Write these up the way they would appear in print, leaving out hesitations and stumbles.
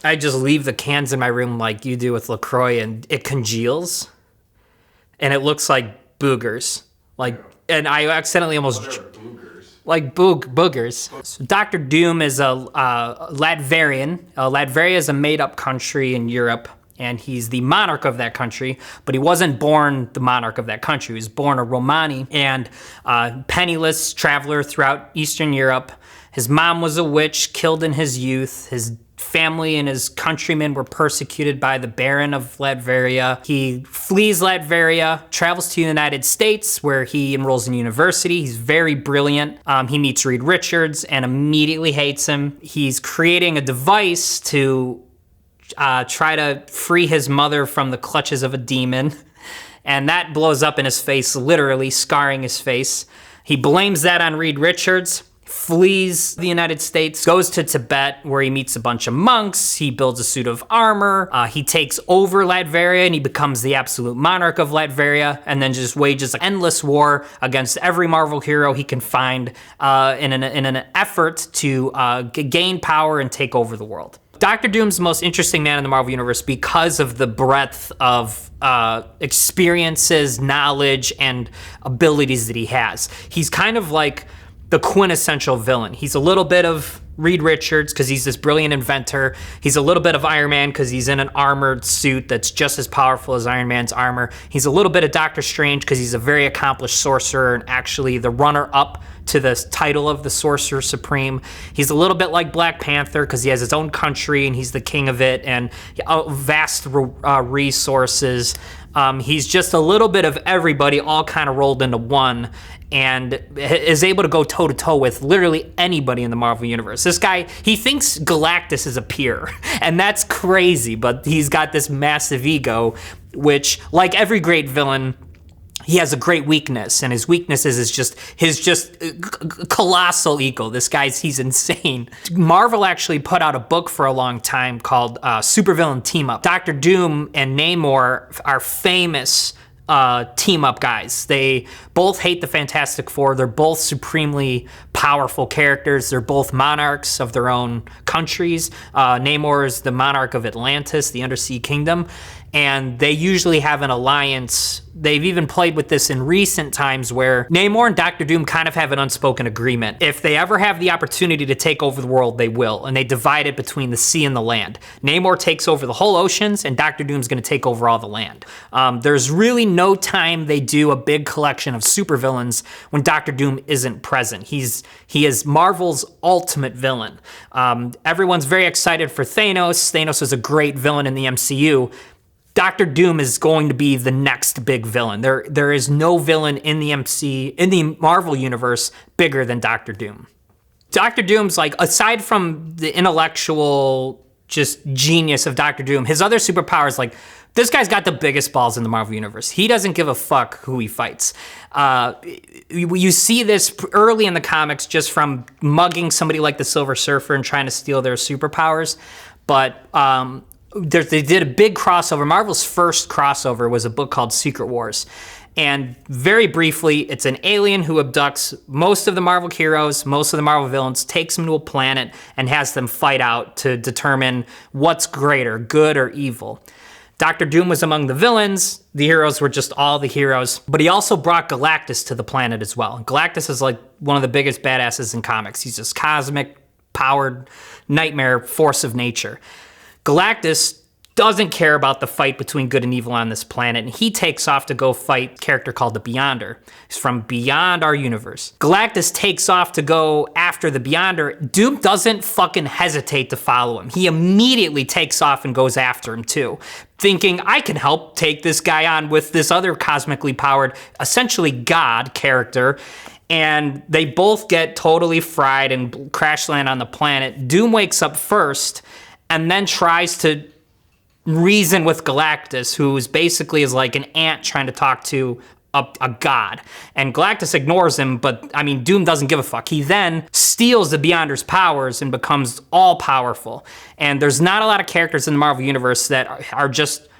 I just leave the cans in my room like you do with LaCroix, and it congeals, and it looks like boogers. And I accidentally almost... What are boogers? Like boogers. So Dr. Doom is a Latvian. Latveria is a made-up country in Europe, and he's the monarch of that country, but he wasn't born the monarch of that country. He was born a Romani, and penniless traveler throughout Eastern Europe. His mom was a witch, killed in his youth. His family and his countrymen were persecuted by the Baron of Latveria. He flees Latveria, travels to the United States, where he enrolls in university. He's very brilliant. He meets Reed Richards and immediately hates him. He's creating a device to try to free his mother from the clutches of a demon. And that blows up in his face, literally scarring his face. He blames that on Reed Richards, flees the United States, goes to Tibet where he meets a bunch of monks. He builds a suit of armor. He takes over Latveria and he becomes the absolute monarch of Latveria, and then just wages an endless war against every Marvel hero he can find in an effort to gain power and take over the world. Dr. Doom's the most interesting man in the Marvel Universe because of the breadth of experiences, knowledge, and abilities that he has. He's kind of like the quintessential villain. He's a little bit of Reed Richards because he's this brilliant inventor. He's a little bit of Iron Man because he's in an armored suit that's just as powerful as Iron Man's armor. He's a little bit of Doctor Strange because he's a very accomplished sorcerer and actually the runner-up to the title of the Sorcerer Supreme. He's a little bit like Black Panther because he has his own country and he's the king of it, and vast resources. He's just a little bit of everybody all kind of rolled into one, and is able to go toe-to-toe with literally anybody in the Marvel Universe. This guy, he thinks Galactus is a peer, and that's crazy, but he's got this massive ego, which, like every great villain, he has a great weakness, and his weakness is his colossal ego. This guy's, he's insane. Marvel actually put out a book for a long time called Supervillain Team Up. Dr. Doom and Namor are famous team up guys. They both hate the Fantastic Four. They're both supremely powerful characters. They're both monarchs of their own countries. Namor is the monarch of Atlantis, the Undersea Kingdom, and they usually have an alliance. They've even played with this in recent times where Namor and Dr. Doom kind of have an unspoken agreement. If they ever have the opportunity to take over the world, they will, and they divide it between the sea and the land. Namor takes over the whole oceans, and Dr. Doom's gonna take over all the land. There's really no time they do a big collection of supervillains when Dr. Doom isn't present. He is Marvel's ultimate villain. Everyone's very excited for Thanos. Thanos is a great villain in the MCU. Dr. Doom is going to be the next big villain. There is no villain in the Marvel universe bigger than Dr. Doom. Dr. Doom's like, aside from the intellectual just genius of Dr. Doom, his other superpowers, like, this guy's got the biggest balls in the Marvel universe. He doesn't give a fuck who he fights. You see this early in the comics just from mugging somebody like the Silver Surfer and trying to steal their superpowers, but they did a big crossover. Marvel's first crossover was a book called Secret Wars. And very briefly, it's an alien who abducts most of the Marvel heroes, most of the Marvel villains, takes them to a planet, and has them fight out to determine what's greater, good or evil. Dr. Doom was among the villains. The heroes were just all the heroes. But he also brought Galactus to the planet as well. Galactus is like one of the biggest badasses in comics. He's this cosmic, powered nightmare force of nature. Galactus doesn't care about the fight between good and evil on this planet, and he takes off to go fight a character called the Beyonder. He's from beyond our universe. Galactus takes off to go after the Beyonder. Doom doesn't fucking hesitate to follow him. He immediately takes off and goes after him too, thinking, I can help take this guy on with this other cosmically powered, essentially God character. And they both get totally fried and crash land on the planet. Doom wakes up first and then tries to reason with Galactus, who is like an ant trying to talk to a god. And Galactus ignores him, but I mean, Doom doesn't give a fuck. He then steals the Beyonder's powers and becomes all-powerful. And there's not a lot of characters in the Marvel Universe that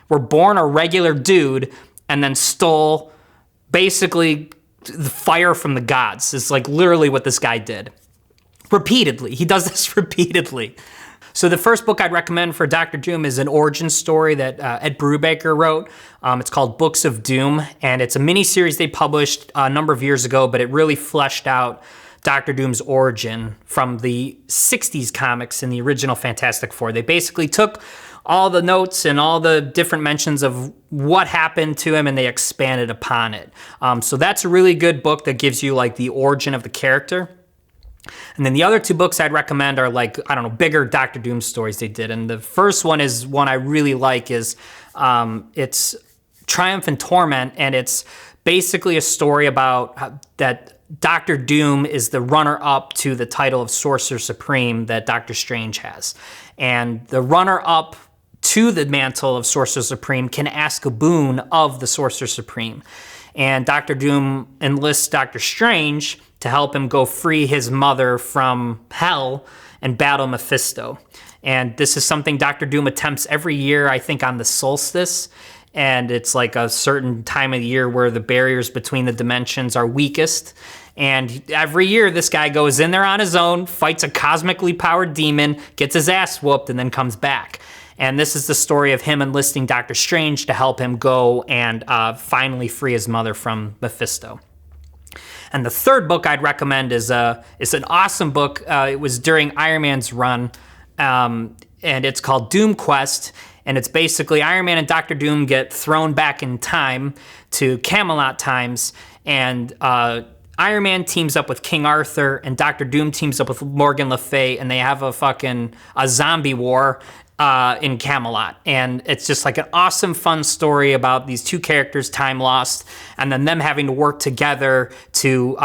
were born a regular dude and then stole basically the fire from the gods. It's like literally what this guy did. Repeatedly. He does this repeatedly. So the first book I'd recommend for Doctor Doom is an origin story that Ed Brubaker wrote. It's called Books of Doom, and it's a mini-series they published a number of years ago, but it really fleshed out Doctor Doom's origin from the 60s comics in the original Fantastic Four. They basically took all the notes and all the different mentions of what happened to him and they expanded upon it. So that's a really good book that gives you like the origin of the character. And then the other two books I'd recommend are like, I don't know, bigger Doctor Doom stories they did. And the first one is one I really like is it's Triumphant Torment, and it's basically a story about that Doctor Doom is the runner-up to the title of Sorcerer Supreme that Doctor Strange has. And the runner-up to the mantle of Sorcerer Supreme can ask a boon of the Sorcerer Supreme. And Doctor Doom enlists Doctor Strange to help him go free his mother from hell and battle Mephisto. And this is something Doctor Doom attempts every year, I think, on the solstice. And it's like a certain time of the year where the barriers between the dimensions are weakest. And every year this guy goes in there on his own, fights a cosmically powered demon, gets his ass whooped, and then comes back. And this is the story of him enlisting Doctor Strange to help him go and finally free his mother from Mephisto. And the third book I'd recommend is it's an awesome book. It was during Iron Man's run, and it's called Doom Quest. And it's basically Iron Man and Doctor Doom get thrown back in time to Camelot times, and Iron Man teams up with King Arthur, and Doctor Doom teams up with Morgan Le Fay, and they have a zombie war in Camelot. And it's just like an awesome, fun story about these two characters, time lost, and then them having to work together to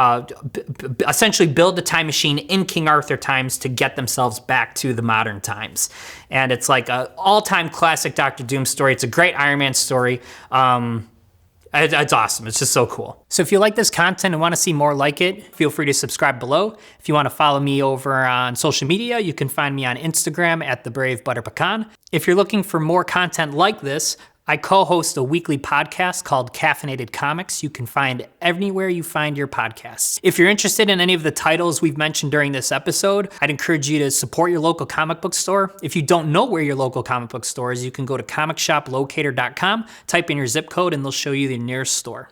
essentially build the time machine in King Arthur times to get themselves back to the modern times. And it's like an all-time classic Doctor Doom story. It's a great Iron Man story. It's awesome. It's just so cool. So if you like this content and want to see more like it, feel free to subscribe below. If you want to follow me over on social media, you can find me on Instagram at @TheBraveButterPecan. If you're looking for more content like this, I co-host a weekly podcast called Caffeinated Comics. You can find anywhere you find your podcasts. If you're interested in any of the titles we've mentioned during this episode, I'd encourage you to support your local comic book store. If you don't know where your local comic book store is, you can go to comicshoplocator.com, type in your zip code, and they'll show you the nearest store.